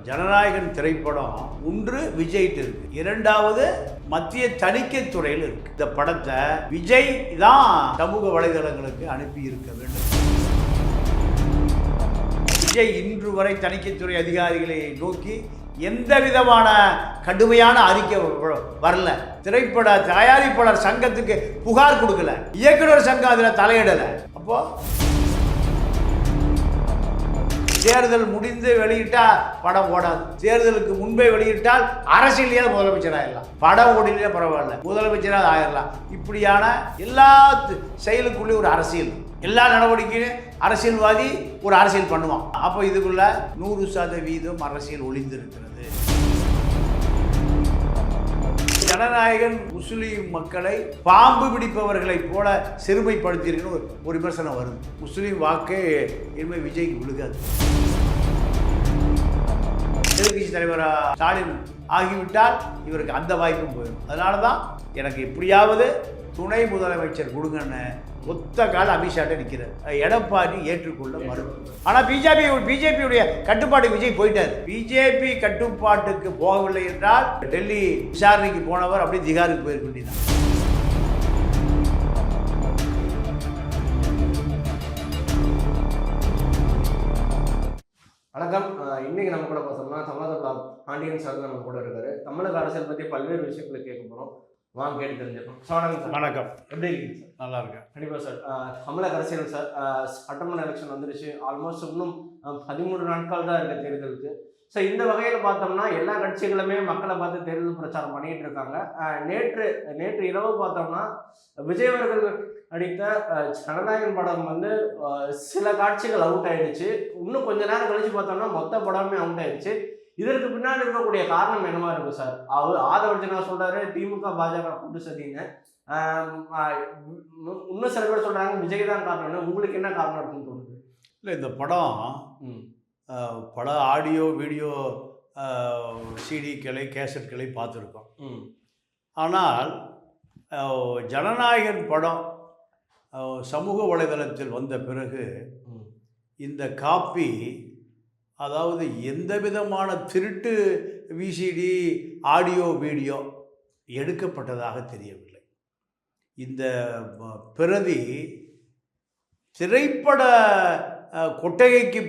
ஜனநாயகன் திரைப்படம் ஒன்று விஜய்ட்டு இருக்கு, இரண்டாவது மத்திய தணிக்கை துறையில் இருக்கு. இந்த படத்தை விஜய் தான் சமூக வலைதளங்களுக்கு அனுப்பி இருக்க வேண்டும். விஜய் இன்று வரை தணிக்கைத்துறை அதிகாரிகளை நோக்கி எந்த விதமான கடுமையான அறிக்கை வரல. திரைப்பட தயாரிப்பாளர் சங்கத்துக்கு புகார் கொடுக்கல, இயக்குனர் சங்கம் அதில் தலையிடலை. அப்போ தேர்தல் முடிந்து வெளியிட்டால் படம் ஓடாது, தேர்தலுக்கு முன்பே வெளியிட்டால் அரசியலே முதலமைச்சர் ஆயிடலாம், படம் ஓடிலே பரவாயில்ல, முதலமைச்சராக ஆயிடலாம். இப்படியான எல்லா செயலுக்குள்ளே ஒரு அரசியல், எல்லா நடவடிக்கையும் அரசியல்வாதி ஒரு அரசியல் பண்ணுவான். அப்போ இதுக்குள்ள 100% அரசியல் ஒளிந்திருக்கிறது. ஜனநாயகன் முஸ்லீம் மக்களை பாம்பு பிடிப்பவர்களை போல சிறுமைப்படுத்தியிருக்குன்னு ஒரு விமர்சனம் வருது. முஸ்லீம் வாக்கே இனிமேல் விஜய்க்கு விழுகாது. எதிர்கட்சி தலைவராக ஸ்டாலின் ஆகிவிட்டால் இவருக்கு அந்த வாய்ப்பும் போயிடும். அதனால தான் எனக்கு எப்படியாவது துணை முதலமைச்சர் கொடுங்கன்னு ஒத்த கால அமித்ஷாட்ட நிற்கிறார். எடப்பாடி ஏற்றுக்கொள்ள மறுப்பு. ஆனால் பிஜேபியுடைய கட்டுப்பாட்டுக்கு விஜய் போயிட்டார். பிஜேபி கட்டுப்பாட்டுக்கு போகவில்லை என்றால் டெல்லி விசாரணைக்கு போனவர் அப்படியே திகாருக்கு போயிருக்க வேண்டியதான். வணக்கம். இன்னைக்கு நம்ம கூட பார்த்தோம்னா தமிழக பாண்டியன் சார் நம்ம கூட இருக்காரு. தமிழக அரசியல் பற்றி பல்வேறு விஷயங்களை கேட்க போகிறோம், வாங்க கேட்டு தெரிஞ்சுக்கணும். வணக்கம் சார். வணக்கம். எப்படி இருக்கீங்க சார்? நல்லா இருக்கேன். கண்டிப்பாக சார். தமிழக அரசியல் சார், சட்டமன்ற எலெக்ஷன் வந்துருச்சு. ஆல்மோஸ்ட் இன்னும் 13 நாட்கள் தான் இருக்குது தேர்தலுக்கு. ஸோ இந்த வகையில் பார்த்தோம்னா எல்லா கட்சிகளுமே மக்களை பார்த்து தேர்தல் பிரச்சாரம் பண்ணிகிட்டு இருக்காங்க. நேற்று இரவு பார்த்தோம்னா விஜய் அவர்கள் நடித்த ஜனநாயகன் படம் வந்து சில காட்சிகள் அவுட் ஆயிடுச்சு. இன்னும் கொஞ்ச நேரம் கழிச்சு பார்த்தோம்னா மொத்த படமே அவுட் ஆயிடுச்சு. இதற்கு பின்னாடி இருக்கக்கூடிய காரணம் என்னவா இருக்கும் சார்? ஆதவர்ஜனா சொல்றாரு திமுக பாஜக கூட்டு சதிங்க. இன்னும் சில பேர் சொல்றாங்க விஜய் தான் காரணம். உங்களுக்கு என்ன காரணம் இருக்குன்னு தோணுது? இல்லை, இந்த படம் பல ஆடியோ வீடியோ சிடிக்களை கேசட்களை பார்த்துருக்கோம். ஆனால் ஜனநாயகன் படம் சமூக வலைதளத்தில் வந்த பிறகு இந்த காப்பி, அதாவது எந்த விதமான திருட்டு விசிடி ஆடியோ வீடியோ எடுக்கப்பட்டதாக தெரியவில்லை. இந்த பிரதி திரைப்பட கொட்டகைக்கு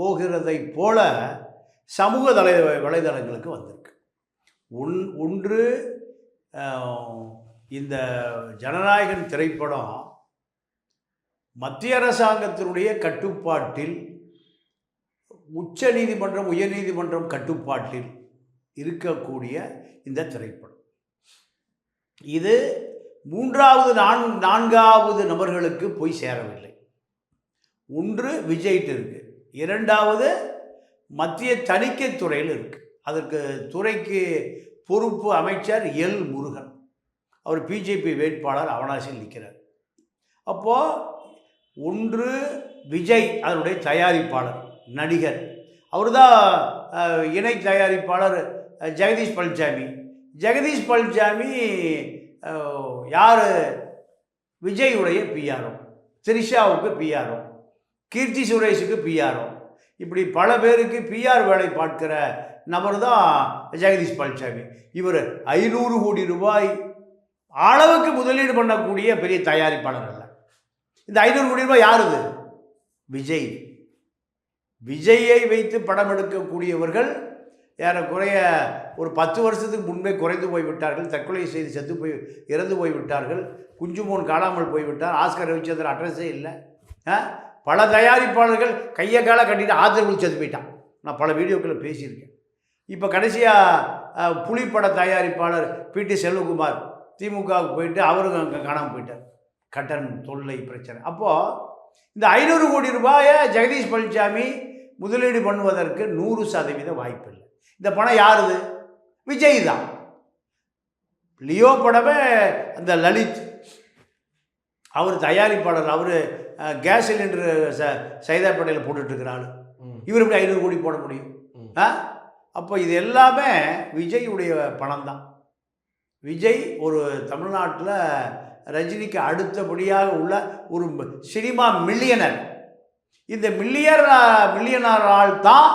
போகிறதை போல சமூக வலைதளங்களுக்கு வந்திருக்கு. ஒன்று இந்த ஜனநாயகன் திரைப்படம் மத்திய அரசாங்கத்தினுடைய கட்டுப்பாட்டில், உச்ச நீதிமன்றம் உயர்நீதிமன்றம் கட்டுப்பாட்டில் இருக்கக்கூடிய இந்த திரைப்படம், இது மூன்றாவது நான்காவது நபர்களுக்கு போய் சேரவில்லை. ஒன்று விஜய்ட்டு இருக்கு, இரண்டாவது மத்திய தணிக்கை துறையில் இருக்கு. அதற்கு துறைக்கு பொறுப்பு அமைச்சர் எல் முருகன், அவர் பிஜேபி வேட்பாளர் அவனாசியில் நிற்கிறார். அப்போது ஒன்று விஜய் அதனுடைய தயாரிப்பாளர் நடிகர், அவர் தான் இணை தயாரிப்பாளர் ஜெகதீஷ் பழனிசாமி யார்? விஜயுடைய பிஆர்ஓ, த்ரிஷாவுக்கு பிஆர்ஓ, கீர்த்தி சுரேஷுக்கு பிஆர்ஓ, இப்படி பல பேருக்கு பிஆர் வேலை பார்க்கிற நபர் தான் ஜெகதீஷ் பழனிசாமி. இவர் 500 கோடி ரூபாய் அளவுக்கு முதலீடு பண்ணக்கூடிய பெரிய தயாரிப்பாளர் அல்ல. இந்த 500 கோடி ரூபாய் யாருது? விஜயை வைத்து படம் எடுக்கக்கூடியவர்கள் ஏறக்குறைய ஒரு 10 வருஷத்துக்கு முன்பே குறைந்து போய்விட்டார்கள், தற்கொலை செய்து இறந்து போய்விட்டார்கள். குஞ்சுமோன் காணாமல் போய்விட்டார், ஆஸ்கர் ரவிச்சந்திரன் அட்ரஸே இல்லை. பல தயாரிப்பாளர்கள் கையை காலை கட்டிட்டு ஆதரவு செத்து போயிட்டான். நான் பல வீடியோக்களில் பேசியிருக்கேன். இப்போ கடைசியாக புலிப்பட தயாரிப்பாளர் பிடி செல்வகுமார் திமுகவுக்கு போயிட்டு அவரும் அங்கே காணாமல் போயிட்டார், கட்டண தொல்லை பிரச்சனை. அப்போது இந்த 500 கோடி ரூபாயை ஜெகதீஷ் பழனிசாமி முதலீடு பண்ணுவதற்கு 100% வாய்ப்பு இல்லை. இந்த பணம் யாருது? விஜய் தான். லியோ படமே அந்த லலித், அவர் தயாரிப்பாளர், அவர் கேஸ் சிலிண்டரு சைதாப்பேட்டையில் போட்டுட்ருக்கிறாள். இவர் எப்படி 500 கோடி போட முடியும்? அப்போ இது எல்லாமே விஜயுடைய பணம் தான். விஜய் ஒரு தமிழ்நாட்டில் ரஜினிக்கு அடுத்தபடியாக உள்ள ஒரு சினிமா மில்லியனர். இந்த மில்லியனரால் தான்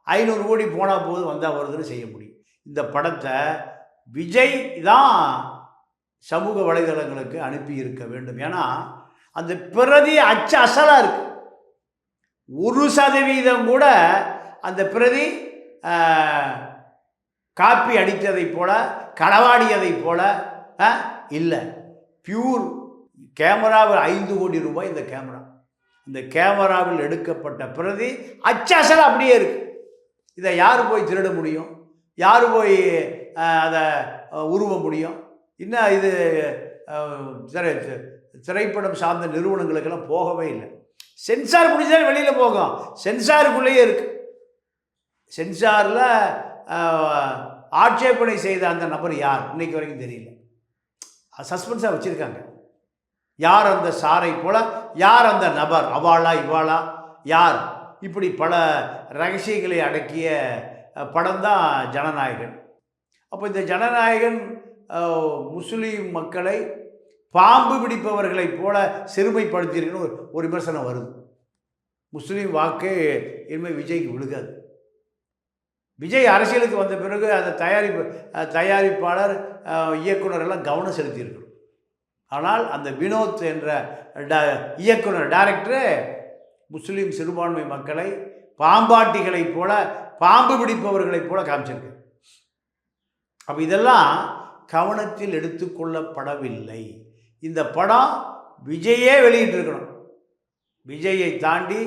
500 கோடி போனால் போது வந்தால் வருதுன்னு செய்ய முடியும். இந்த படத்தை விஜய் தான் சமூக வலைதளங்களுக்கு அனுப்பி இருக்க வேண்டும். ஏன்னா அந்த பிரதி அசலாக இருக்கு. 1% கூட அந்த பிரதி காப்பி அடித்ததைப் போல களவாடியதைப் போல இல்லை. பியூர் கேமராவில் 5 கோடி ரூபாய் இந்த கேமரா. இந்த கேமராவில் எடுக்கப்பட்ட பிரதி அசலாக அப்படியே இருக்கு. இதை யார் போய் திருட முடியும்? யார் போய் அதை உருவ முடியும்? இன்னும் இது திரைப்படம் சார்ந்த நிறுவனங்களுக்கெல்லாம் போகவே இல்லை. சென்சார் முடிஞ்சால் வெளியில் போகும். சென்சாருக்குள்ளேயே இருக்கு. சென்சாரில் ஆட்சேபனை செய்த அந்த நபர் யார் இன்னைக்கு வரைக்கும் தெரியல. சஸ்பென்ஸாக வச்சுருக்காங்க. யார் அந்த சாரை போல, யார் அந்த நபர், அவாளா இவாளா யார், இப்படி பல ரகசியங்களை அடக்கிய படம் தான் ஜனநாயகன். அப்போ இந்த ஜனநாயகன் முஸ்லீம் மக்களை பாம்பு பிடிப்பவர்களைப் போல சிறுமைப்படுத்தியிருக்குன்னு ஒரு விமர்சனம் வருது. முஸ்லீம் வாக்கு இனிமேல் விஜய்க்கு விழுகாது. விஜய் அரசியலுக்கு வந்த பிறகு அந்த தயாரிப்பாளர் இயக்குனர் எல்லாம் கவனம் செலுத்தியிருக்கணும். ஆனால் அந்த வினோத் என்ற இயக்குனர் டைரக்டரு முஸ்லீம் சிறுபான்மை மக்களை பாம்பாட்டிகளைப் போல, பாம்பு பிடிப்பவர்களைப் போல காமிச்சிருக்கு. அப்போ இதெல்லாம் கவனத்தில் எடுத்துக்கொள்ளப்படவில்லை. இந்த படம் விஜயே வெளியிட்டிருக்கணும். விஜயை தாண்டி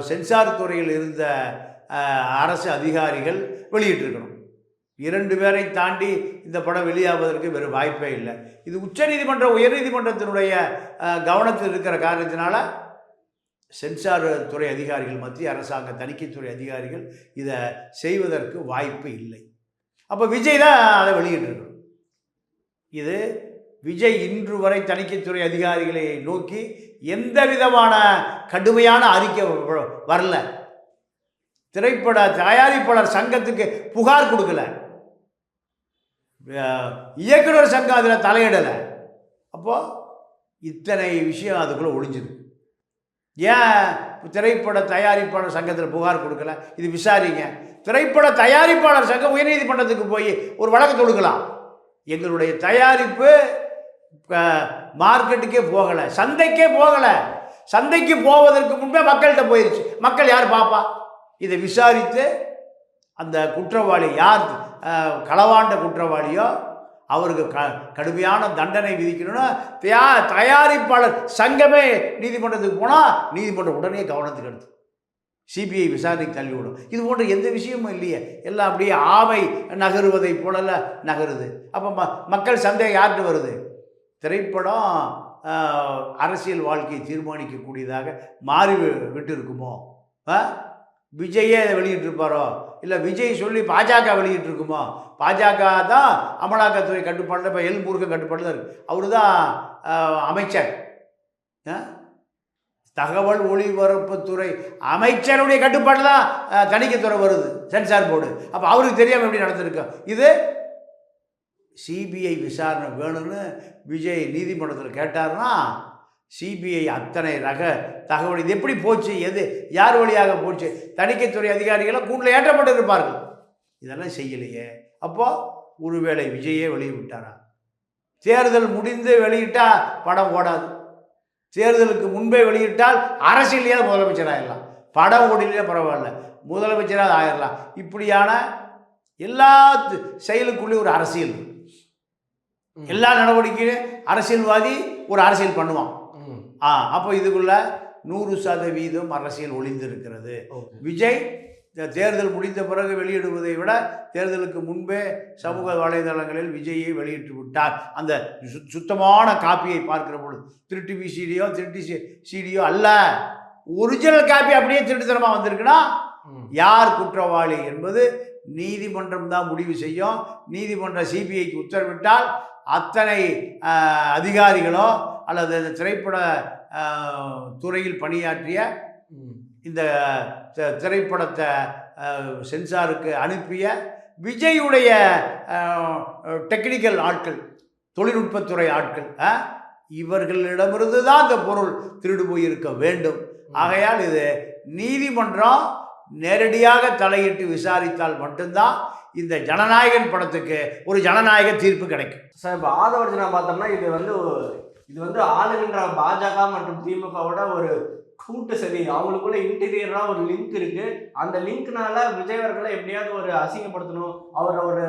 சென்சார் துறையில் இருந்த அரசு அதிகாரிகள் வெளியிட்டிருக்கணும். 2 பேரை தாண்டி இந்த படம் வெளியாவதற்கு வேறு வாய்ப்பே இல்லை. இது உயர்நீதிமன்றத்தினுடைய கவனத்தில் இருக்கிற காரணத்தினால சென்சார் துறை அதிகாரிகள், மத்திய அரசாங்க தணிக்கைத்துறை அதிகாரிகள் இதை செய்வதற்கு வாய்ப்பு இல்லை. அப்போ விஜய் தான் அதை வெளியிட்டிருக்கணும். இது விஜய் இன்று வரை தணிக்கைத்துறை அதிகாரிகளை நோக்கி எந்த விதமான கடுமையான அறிக்கை வரல. திரைப்பட தயாரிப்பாளர் சங்கத்துக்கு புகார் கொடுக்கல. இயக்குனர் சங்கம் அதில் தலையிடலை. அப்போது இத்தனை விஷயம் அதுக்குள்ளே ஒளிஞ்சிருக்கு. ஏன் திரைப்பட தயாரிப்பாளர் சங்கத்தில் புகார் கொடுக்கல? இது விசாரிங்க. திரைப்பட தயாரிப்பாளர் சங்கம் உயர்நீதிமன்றத்துக்கு போய் ஒரு வழக்கு தொடுக்கலாம். எங்களுடைய தயாரிப்பு மார்க்கெட்டுக்கே போகலை, சந்தைக்கே போகலை. சந்தைக்கு போவதற்கு முன்பே மக்கள்கிட்ட போயிடுச்சு. மக்கள் யார் பாப்பா? இதை விசாரித்து அந்த குற்றவாளி யார் களவாண்ட குற்றவாளியோ அவருக்கு கடுமையான தண்டனை விதிக்கணும்னா தயாரிப்பாளர் சங்கமே நீதிமன்றத்துக்கு போனால் நீதிமன்றம் உடனே கவனத்துக்கு எடுத்து சிபிஐ விசாரணைக்கு தள்ளிவிடும். இது போன்ற எந்த விஷயமும் இல்லையே. எல்லாம் அப்படியே ஆமை நகருவதை போல நகருது. அப்போ மக்கள் சந்தேகம் யார்கிட்ட வருது? திரைப்படம் அரசியல் வாழ்க்கையை தீர்மானிக்கக்கூடியதாக மாறி விட்டு இருக்குமோ? விஜயே இதை வெளியிட்டிருப்பாரோ? இல்லை விஜய் சொல்லி பாஜக வெளியிட்டிருக்குமோ? பாஜக தான் அமலாக்கத்துறை கட்டுப்பாடில், இப்போ எல் முருகன் கட்டுப்பாடில் இருக்கு. அவர் தான் அமைச்சர். தகவல் ஒளிபரப்புத்துறை அமைச்சருடைய கட்டுப்பாட்டில் தான் தணிக்கைத்துறை வருது, சென்சார் போர்டு. அப்போ அவருக்கு தெரியாமல் எப்படி நடந்திருக்கோம்? இது சிபிஐ விசாரணை வேணும்னு விஜய் நீதிமன்றத்தில் கேட்டார்னா சிபிஐ அத்தனை தகவல் இது எப்படி போச்சு, எது யார் வழியாக போச்சு, தணிக்கைத்துறை அதிகாரிகளாம் கூண்டில் ஏற்றப்பட்டு இருப்பார்கள். இதெல்லாம் செய்யலையே. அப்போது ஒருவேளை விஜயே வெளியிட்டாரா? தேர்தல் முடிந்து வெளியிட்டால் படம் ஓடாது. தேர்தலுக்கு முன்பே வெளியிட்டால் அரசியலையாவது முதலமைச்சர் ஆயிடலாம். படம் ஓடிலே பரவாயில்ல, முதலமைச்சராக ஆயிடலாம். இப்படியான எல்லா செயலுக்குள்ளேயும் ஒரு அரசியல், எல்லா நடவடிக்கையும் அரசியல்வாதி ஒரு அரசியல் பண்ணுவான். அப்போ இதுக்குள்ள 100% அரசியல் ஒளிந்திருக்கிறது. விஜய் தேர்தல் முடிந்த பிறகு வெளியிடுவதை விட தேர்தலுக்கு முன்பே சமூக வலைதளங்களில் விஜயை வெளியிட்டு விட்டார். அந்த சுத்தமான காப்பியை பார்க்கிற பொழுது திருட்டு விசிடியோ திருட்டு சிடியோ அல்ல, ஒரிஜினல் காப்பி அப்படியே திருட்டுத்தனமாக வந்திருக்குன்னா யார் குற்றவாளி என்பது நீதிமன்றம் தான் முடிவு செய்யும். நீதிமன்றம் சிபிஐக்கு உத்தரவிட்டால் அத்தனை அதிகாரிகளோ அல்லது இந்த திரைப்பட துறையில் பணியாற்றிய இந்த திரைப்படத்தை சென்சாருக்கு அனுப்பிய விஜயுடைய டெக்னிக்கல் ஆட்கள், தொழில்நுட்பத்துறை ஆட்கள், இவர்களிடமிருந்து தான் இந்த பொருள் திருடு போயிருக்க வேண்டும். ஆகையால் இது நீதிமன்றம் நேரடியாக தலையிட்டு விசாரித்தால் மட்டும்தான் இந்த ஜனநாயகன் படத்துக்கு ஒரு ஜனநாயக தீர்ப்பு கிடைக்கும். சார் இப்போ ஆதவர்ஜனா பார்த்தோம்னா இது வந்து ஆளுகின்ற பாஜக மற்றும் திமுகவோட ஒரு கூட்டு சதி, அவங்களுக்குள்ள இன்டீரியரா ஒரு லிங்க் இருக்கு. அந்த லிங்க்னால விஜய் அவர்களை எப்படியாவது ஒரு அசிங்கப்படுத்தணும், அவரை ஒரு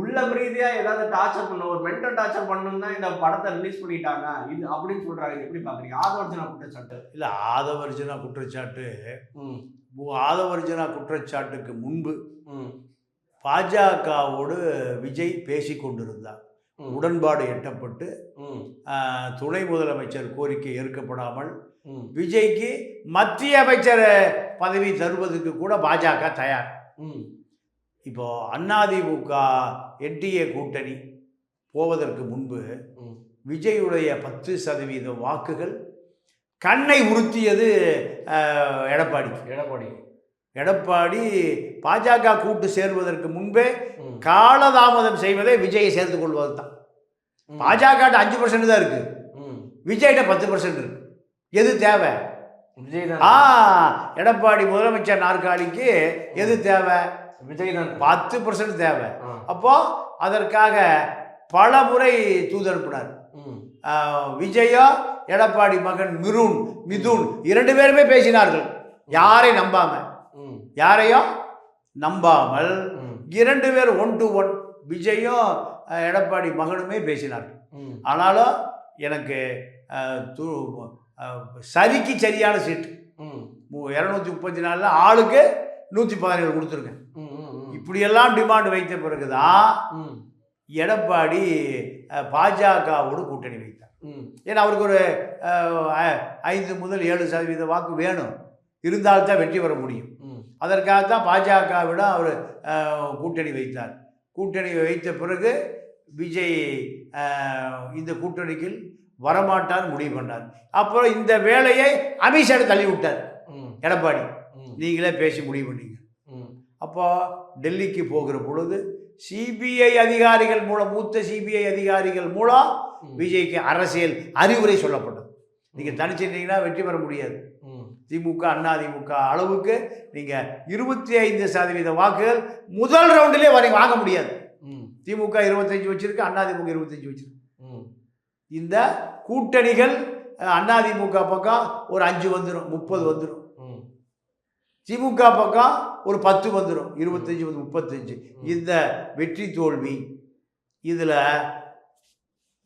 உள்ளம் ரீதியா ஏதாவது டார்ச்சர் பண்ணணும், ஒரு மென்டல் டார்ச்சர் பண்ணணும் தான் இந்த படத்தை ரிலீஸ் பண்ணிட்டாங்க இது அப்படின்னு சொல்றாங்க. எப்படி பாக்குறீங்க ஆதவர்ஜனா குற்றச்சாட்டு? இல்லை, ஆதவர்ஜனா குற்றச்சாட்டு ஆதவர்ஜனா குற்றச்சாட்டுக்கு முன்பு பாஜகவோடு விஜய் பேசி கொண்டிருந்தார். உடன்பாடு எட்டப்பட்டு துணை முதலமைச்சர் கோரிக்கை ஏற்கப்படாமல் விஜய்க்கு மத்திய அமைச்சர் பதவி தருவதற்கு கூட பாஜக தயார். இப்போ அதிமுக என்டிஏ கூட்டணி போவதற்கு முன்பு விஜயுடைய 10% வாக்குகள் கண்ணை உறுத்தியது எடப்பாடி பாஜக கூட்டு சேர்வதற்கு முன்பே காலதாமதம் செய்வதை விஜயை சேர்த்து கொள்வது தான். பாஜக 5% தான் இருக்கு, விஜய்கிட்ட 10% இருக்கு. எது தேவை? எடப்பாடி முதலமைச்சர் நாற்காலிக்கு எது தேவை? விஜய் தான் 10% தேவை. அப்போ அதற்காக பல முறை தூதனுப்பினார். விஜயோ எடப்பாடி மகன் மிதுன் 2 பேருமே பேசினார்கள். யாரையும் நம்பாமல் 2 பேர் 1 to 1 விஜயும் எடப்பாடி மகனுமே பேசினார்கள். ஆனாலும் எனக்கு சரிக்கு சரியான சீட்டு 234 ஆளுக்கு 117 கொடுத்துருங்க. இப்படியெல்லாம் டிமாண்ட் வைத்த பிறகுதான் எடப்பாடி பாஜகவோடு கூட்டணி வைத்தார். ஏன்னா அவருக்கு ஒரு 5 முதல் 7% வாக்கு வேணும், இருந்தால்தான் வெற்றி பெற முடியும். அதற்காகத்தான் பாஜகவிடம் அவர் கூட்டணி வைத்தார். கூட்டணி வைத்த பிறகு விஜய் இந்த கூட்டணிக்கு வரமாட்டார் முடிவு பண்ணார். அப்புறம் இந்த வேலையை அமித்ஷா தள்ளி விட்டார். எடப்பாடி நீங்களே பேசி முடிவு பண்ணீங்க. அப்போ டெல்லிக்கு போகிற பொழுது சிபிஐ அதிகாரிகள் மூலம், மூத்த சிபிஐ அதிகாரிகள் மூலம் விஜய்க்கு அரசியல் அறிவுரை சொல்லப்பட்டது. நீங்கள் தனிச்சிருந்தீங்கன்னா வெற்றி பெற முடியாது. திமுக அதிமுக அளவுக்கு நீங்கள் 25% வாக்குகள் முதல் ரவுண்டிலே வாங்க முடியாது. திமுக 25 வச்சிருக்கு, அதிமுக 25 வச்சிருக்கு. இந்த கூட்டணிகள் அதிமுக பக்கம் ஒரு 5 வந்துடும், 30 வந்துடும். திமுக பக்கம் ஒரு 10 வந்துடும், 25 35. இந்த வெற்றி தோல்வி இதில்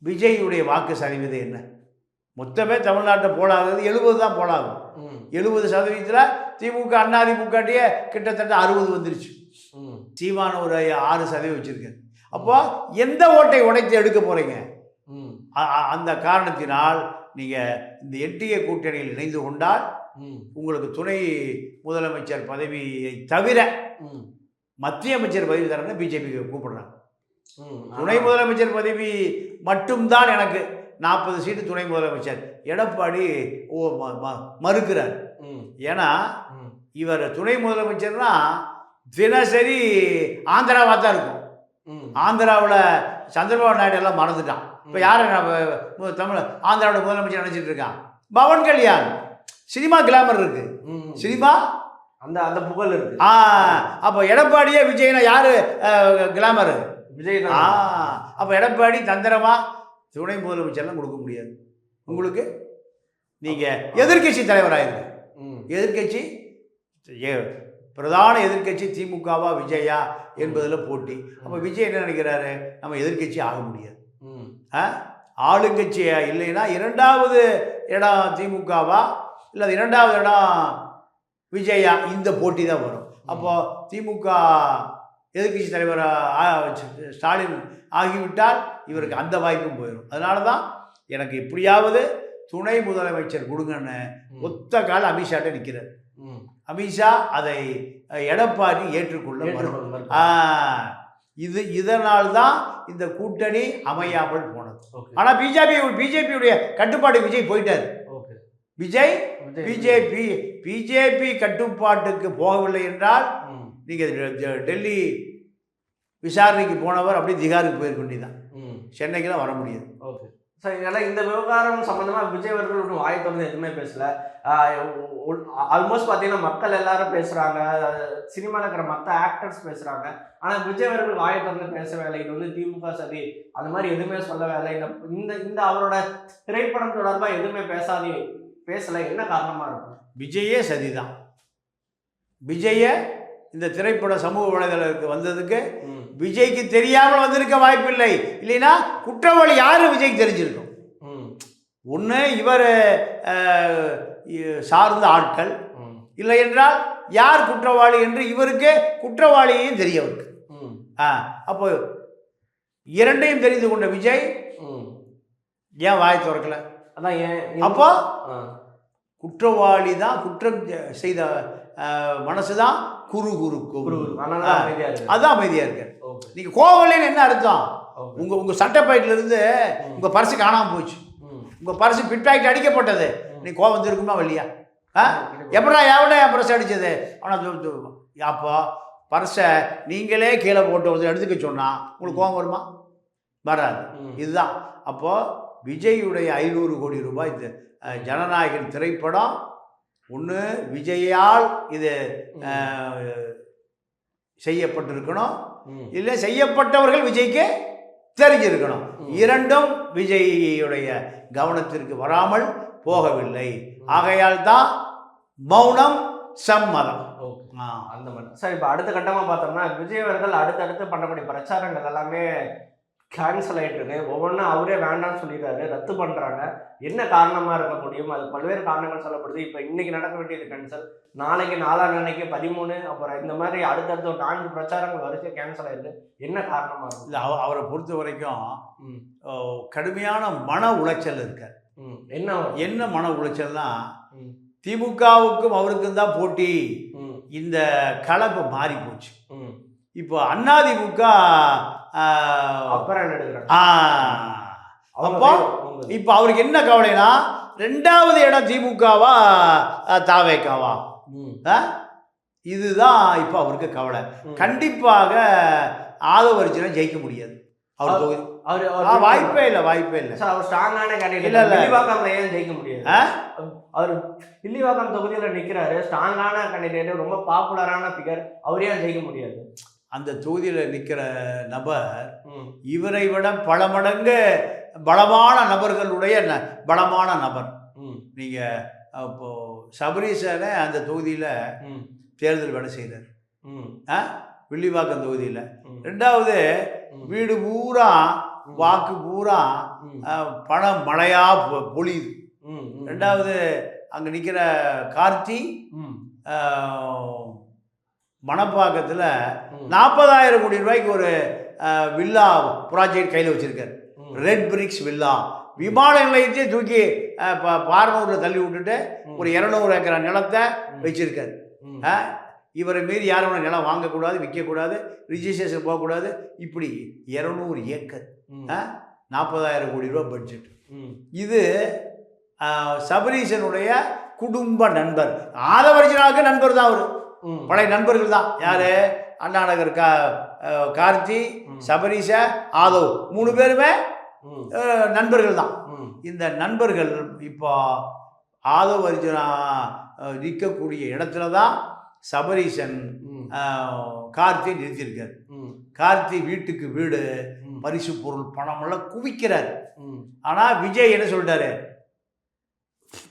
விஜயுடைய வாக்கு சதவீதம் என்ன? மொத்தமே தமிழ்நாட்டை போலாகுது 70 தான் போலாகும். 70% திமுக அதிமுகட்டியே கிட்டத்தட்ட 60 வந்துருச்சு. சீமான ஒரு 6% வச்சிருக்காரு. அப்போ எந்த ஓட்டை உடைத்து எடுக்க போறீங்க? அந்த காரணத்தினால் நீங்கள் இந்த என்டிஏ கூட்டணியில் இணைந்து கொண்டால் உங்களுக்கு துணை முதலமைச்சர் பதவியை தவிர மத்திய அமைச்சர் பதவி தரன்னு பிஜேபி கூப்பிடுறாங்க. துணை முதலமைச்சர் பதவி மட்டும்தான் எனக்கு 40 சீட்டு துணை முதலமைச்சர். எடப்பாடி மறுக்கிறார். ஏன்னா இவர் துணை முதலமைச்சர்னா தினசரி ஆந்திராவாக தான் இருக்கும். ஆந்திராவில் சந்திரபாபு நாயுடு எல்லாம் மறந்துட்டான். இப்போ யாரை தமிழ் ஆந்திராவோட முதலமைச்சர் நினைச்சிட்டு இருக்கான்? பவன் கல்யாண். சினிமா கிளாமர் இருக்கு, சினிமா அந்த புகழ் இருக்கு. அப்போ எடப்பாடியே விஜய்னா யாரு கிளாமர்? விஜய். அப்போ எடப்பாடி தந்திரமா துணை முதலமைச்சர்லாம் கொடுக்க முடியாது உங்களுக்கு. நீங்கள் எதிர்கட்சி தலைவராயிருங்க. எதிர்கட்சி பிரதான எதிர்கட்சி திமுகவா விஜயா என்பதில் போட்டி. அப்போ விஜய் என்ன நினைக்கிறாரு? நம்ம எதிர்கட்சி ஆக முடியாது. ஆளுங்கட்சியா இல்லைன்னா 2வது இடம் திமுகவா இல்லை 2வது இடம் விஜயா, இந்த போட்டி தான் வரும். அப்போது திமுக எதிர்கட்சி தலைவர் ஸ்டாலின் ஆகிவிட்டால் இவருக்கு அந்த வாய்ப்பும் போயிடும். அதனால தான் எனக்கு எப்படியாவது துணை முதலமைச்சர் கொடுங்கன்னு ஒத்த கால அமித்ஷாட்ட நிற்கிறார். அமித்ஷா அதை எடப்பாடி ஏற்றுக்கொள்ள இதனால்தான் இந்த கூட்டணி அமையாமல் போனது. ஆனால் பிஜேபியுடைய கட்டுப்பாடு விஜய் போயிட்டார். பிஜேபி கட்டுப்பாட்டுக்கு போகவில்லை என்றால் நீங்கள் டெல்லி விசாரணைக்கு போனவர் அப்படியே திகாருக்கு போயிருக்க வேண்டியதான். சென்னைக்கு வர முடியாது. ஓகே சார், ஏன்னா இந்த விவகாரம் சம்பந்தமாக விஜய் அவர்கள் ஒன்றும் வாய் திறந்து எதுவுமே பேசல. ஆல்மோஸ்ட் பார்த்தீங்கன்னா மக்கள் எல்லாரும் பேசுறாங்க, சினிமாவில் இருக்கிற மற்ற ஆக்டர்ஸ் பேசுறாங்க. ஆனால் விஜய் அவர்கள் வாயை திறந்து பேசவே இல்லை. இது வந்து திமுக சதி, அந்த மாதிரி எதுவுமே சொல்லவே இல்லை. இந்த இந்த அவரோட திரைப்படம் தொடர்பாக எதுவுமே பேசலை. என்ன காரணமா இருக்கும்? விஜயே சதிதான். விஜய இந்த திரைப்பட சமூக வலைதளத்துக்கு வந்ததுக்கு விஜய்க்கு தெரியாமல் வந்திருக்க வாய்ப்பில்லை. இல்லைன்னா குற்றவாளி யாரு விஜய்க்கு தெரிஞ்சிருக்கும். ஒன்று இவர் சார்ந்த ஆட்கள், இல்லை என்றால் யார் குற்றவாளி என்று இவருக்கு குற்றவாளியையும் தெரியவருக்கு. அப்போ இரண்டையும் தெரிந்து கொண்ட விஜய் ஏன் வாய் திறக்கல? அதான் ஏன். அப்போ குற்றவாளி தான், குற்றம் செய்த மனசு தான் குரு அதான் அமைதியா இருக்கு. நீங்க கோவலைன்னு என்ன அர்த்தம்? உங்க சட்டை பாக்கெட்ல இருந்து உங்க பர்ஸ் காணாம போச்சு, உங்க பர்ஸ் பிட் பாக்கெட் அடிக்கப்பட்டது, நீ கோவம் வந்துருக்குமா இல்லையா? எப்படா எவனே என் பர்ஸ் அடிச்சது? ஆனால் அப்போ பர்ஸை நீங்களே கீழே போட்டு வந்து எடுத்துக்க சொன்னா உங்களுக்கு கோவம் வருமா? வராது. இதுதான். அப்போ விஜயுடைய 500 கோடி ரூபாய் இந்த ஜனநாயகன் திரைப்படம் ஒன்று விஜயால் இது செய்யப்பட்டிருக்கணும், இல்லை செய்யப்பட்டவர்கள் விஜய்க்கு தெரிஞ்சிருக்கணும். இரண்டும் விஜயுடைய கவனத்திற்கு வராமல் போகவில்லை. ஆகையால் தான் மௌனம் சம்மதம். அந்த மாதிரி சார். இப்போ அடுத்த கட்டமாக பார்த்தோம்னா விஜய் அவர்கள் அடுத்தடுத்து பண்ணக்கூடிய பிரச்சாரங்கள் எல்லாமே கேன்சல் ஆகிட்டு இருக்கு. ஒவ்வொன்றும் அவரே வேண்டாம்னு சொல்லிடுறாரு, ரத்து பண்ணுறாங்க. என்ன காரணமாக இருக்க முடியும்? அது பல்வேறு காரணங்கள் சொல்லப்படுது. இப்போ இன்னைக்கு நடக்க வேண்டியது கேன்சல், நாளைக்கு 4 13, அப்புறம் இந்த மாதிரி அடுத்தடுத்த ஒரு 4 பிரச்சாரங்கள் வரிசை கேன்சல் ஆயிருக்கு. என்ன காரணமாக இருக்கும்? இல்லை, அவரை பொறுத்த வரைக்கும் கடுமையான மன உளைச்சல் இருக்கார். என்ன மன உளைச்சல்னா, திமுகவுக்கும் அவருக்கும் தான் போட்டி. இந்த கலப்பு மாறி போச்சு. இப்போ அதிமுக அப்போ இப்போ அவருக்கு என்ன கவலைனா, 2வது இடம் திமுகவா தாவேக்காவா? இதுதான் இப்போ அவருக்கு கவலை. கண்டிப்பாக ஆதவ அர்ஜுனா ஜெயிக்க முடியாது. அவர் தொகுதி வாய்ப்பே இல்லை. அவர் ஸ்ட்ராங்கான கேண்டிடேட். வில்லிவாக்கம்ல ஏன் ஜெயிக்க முடியாது? அவர் வில்லிவாக்கம் தொகுதியில் நிற்கிறாரு, ஸ்ட்ராங்கான கேண்டிடேட், ரொம்ப பாப்புலரான ஃபிகர். அவரே ஜெயிக்க முடியாது. அந்த தொகுதியில் நிற்கிற நபர் இவரை விட பல மடங்கு பலமான நபர்களுடைய பலமான நபர். நீங்கள் இப்போ சபரீசனை அந்த தொகுதியில் தேர்தல் வேலை செய்கிறார், வில்லிவாக்கம் தொகுதியில். 2வது வீடு பூரா வாக்கு பூரா பணம் மழையா பொழியுது. 2வது அங்கே நிற்கிற கார்த்தி மணப்பாக்கத்தில் 40,000 கோடி ரூபாய்க்கு ஒரு வில்லா ப்ராஜெக்ட் கையில் வச்சுருக்கார். Red bricks villa. விமான நிலையத்தையே தூக்கி பாரனூரில் தள்ளி விட்டுட்டு ஒரு 200 ஏக்கர் நிலத்தை வச்சுருக்கார். இவரை மீறி யாரும் நிலம் வாங்கக்கூடாது, விற்கக்கூடாது, ரிஜிஸ்ட்ரேஷன் போகக்கூடாது. இப்படி 200 ஏக்கர், 40,000 கோடி ரூபா பட்ஜெட். இது சபரீசனுடைய குடும்ப நண்பர். ஆதவர்ஜனாவுக்கு நண்பர் தான் அவர், பழைய நண்பர்கள் தான். யாரு? அண்ணா நகர் கார்த்தி, சபரீச, ஆதவ் 3 பேருமே நண்பர்கள் தான். இந்த நண்பர்கள் இப்போ ஆதவ அர்ஜுனா நிற்கக்கூடிய இடத்துல தான் சபரீசன் கார்த்தி நிறுத்தியிருக்கார். கார்த்தி வீட்டுக்கு வீடு, பரிசு பொருள், பணமெல்லாம் குவிக்கிறார். ஆனால் விஜய் என்ன சொல்லிட்டாரு?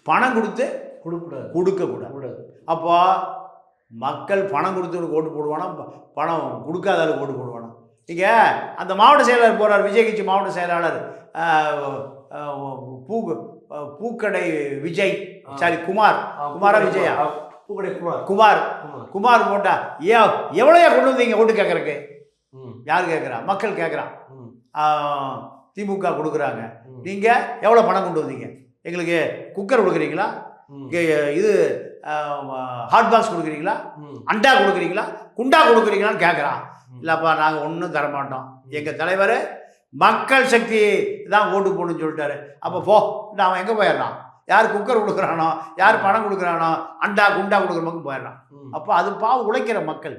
பணம் கொடுத்து கொடுக்கக்கூடாது. அப்போ மக்கள் பணம் கொடுத்தவனுக்கு ஓட்டு போடுவானா, பணம் கொடுக்காதாலும் ஓட்டு போடுவானா? இங்கே அந்த மாவட்ட செயலாளர் போகிறார், விஜய் கட்சி மாவட்ட செயலாளர் பூக்கடை விஜய், சாரி குமாரா விஜயா, குமார் போட்டா எவ்வளோயா கொண்டு வந்தீங்க ஓட்டு கேட்குறக்கு? யார் கேட்குறா? மக்கள் கேட்குறான். திமுக கொடுக்குறாங்க. நீங்கள் எவ்வளோ பணம் கொண்டு வந்தீங்க? எங்களுக்கு குக்கர் கொடுக்குறீங்களா, இது ஹாட் பாக்ஸ் கொடுக்குறீங்களா, அண்டா கொடுக்குறீங்களா, குண்டா கொடுக்குறீங்களான்னு கேட்குறான். இல்லைப்பா, நாங்கள் ஒன்றும் தரமாட்டோம், எங்கள் தலைவர் மக்கள் சக்தி தான் ஓட்டு போடணும்னு சொல்லிட்டாரு. அப்போ அவன் எங்கே போயிடுறான்? யார் குக்கர் கொடுக்குறானோ, யார் பணம் கொடுக்குறானோ, அண்டா குண்டா கொடுக்குற மக்கள் போயிடுறான். அப்போ அது பாவம் உழைக்கிற மக்கள்,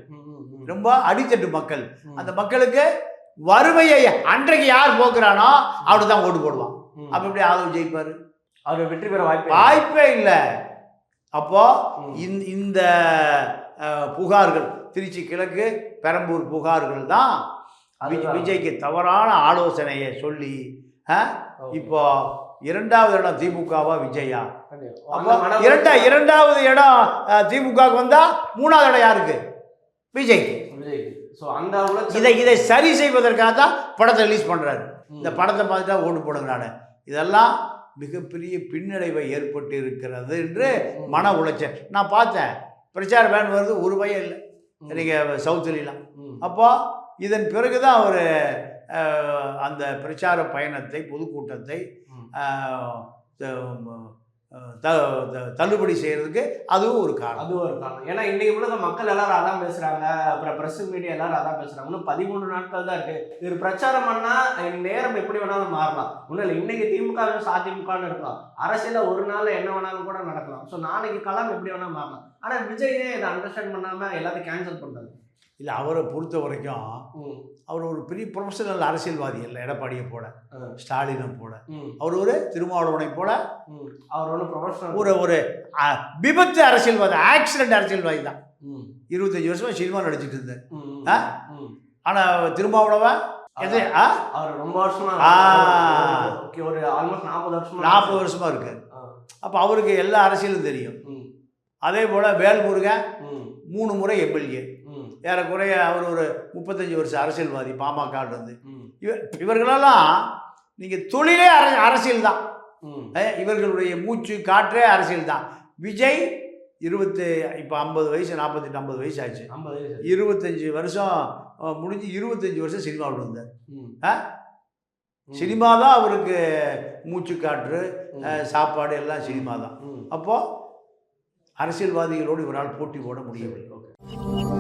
ரொம்ப அடித்தட்டு மக்கள். அந்த மக்களுக்கு வறுமையை அன்றைக்கு யார் போக்குறானோ அவரு தான் ஓட்டு போடுவான். அப்போ எப்படி ஆதவ் ஜெயிப்பார்? அவர் வெற்றி பெற வாய்ப்பே இல்லை. அப்போ இந்த புகார்கள் திருச்சி கிழக்கு பெரம்பூர் புகார்கள் தான் விஜய்க்கு தவறான ஆலோசனையை சொல்லி இப்போ 2வது இடம் திமுகவா விஜயா? அப்போ இரண்டாவது இடம் திமுகவுக்கு வந்தா 3வது இடம் யாருக்கு? விஜய்க்கு. இதை சரி செய்வதற்காக தான் படத்தை ரிலீஸ் பண்றாரு. இந்த படத்தை பார்த்துட்டா ஓட்டு போடுங்க. நான் இதெல்லாம் மிகப்பெரிய பின்னடைவை ஏற்பட்டு இருக்கிறது என்று மன உளைச்சல். நான் பார்த்தேன், பிரச்சார வேன் வருது, ஒரு பயம் இல்லை நீங்கள் சவுத்துலாம். அப்போ இதன் பிறகுதான் அவர் அந்த பிரச்சார பயணத்தை பொதுக்கூட்டத்தை தள்ளுபடி செய்யறதுக்கு அதுவும் ஒரு காரணம். ஏன்னா இன்னைக்கு உலக மக்கள் எல்லாரும் அதான் பேசுறாங்க, அப்புறம் பிரஸ் மீடியா எல்லாரும் அதான் பேசுறாங்க. இன்னும் 13 நாட்கள் தான் இருக்கு. இது பிரச்சாரம் பண்ணா நேரம் எப்படி வேணாலும் மாறலாம். ஒன்றும் இல்லை, இன்னைக்கு திமுக அதிமுகன்னு இருக்கலாம், அரசியல ஒரு நாள் என்ன வேணாலும் கூட நடக்கலாம். ஸோ நாளைக்கு களம் எப்படி வேணாலும் மாறலாம். ஆனால் விஜயே இதை அண்டர்ஸ்டாண்ட் பண்ணாம எல்லாத்தையும் கேன்சல் பண்றாரு. இல்லை, அவரை பொறுத்த வரைக்கும் அவர் ஒரு பெரிய ப்ரொஃபஷனல் அரசியல்வாதி இல்லை. எடப்பாடியை போல, ஸ்டாலினை போல, அவர் ஒரு திருமாவளவனை போல அவர் ஒரு ப்ரொஃபஷனல் ஒரு விபத்து அரசியல்வாதி, ஆக்சிடென்ட் அரசியல்வாதி தான். 25 வருஷமா சினிமா நடிச்சிட்டு இருந்தேன். ஆனால் திருமாவளவன் அவர் ரொம்ப வருஷமா ஒரு ஆல்மோஸ்ட் 40 வருஷமா இருக்கு. அப்போ அவருக்கு எல்லா அரசியலும் தெரியும். அதே போல் வேல்முருகன் 3 முறை எம்எல்ஏ, ஏறக்குறைய அவர் ஒரு 35 வருஷம் அரசியல்வாதி பாமக. இவர்களெல்லாம் நீங்கள் தொழிலே அரசியல் தான். இவர்களுடைய மூச்சு காற்றே அரசியல் தான். விஜய் இப்போ 50 வயசு, 48 50 வயசு ஆச்சு. 25 வருஷம் முடிஞ்சு 25 வருஷம் சினிமாவில் இருந்தார். சினிமா தான் அவருக்கு மூச்சு காற்று, சாப்பாடு எல்லாம் சினிமா தான். அப்போது அரசியல்வாதிகளோடு இவரால் போட்டி போட முடியவில்லை.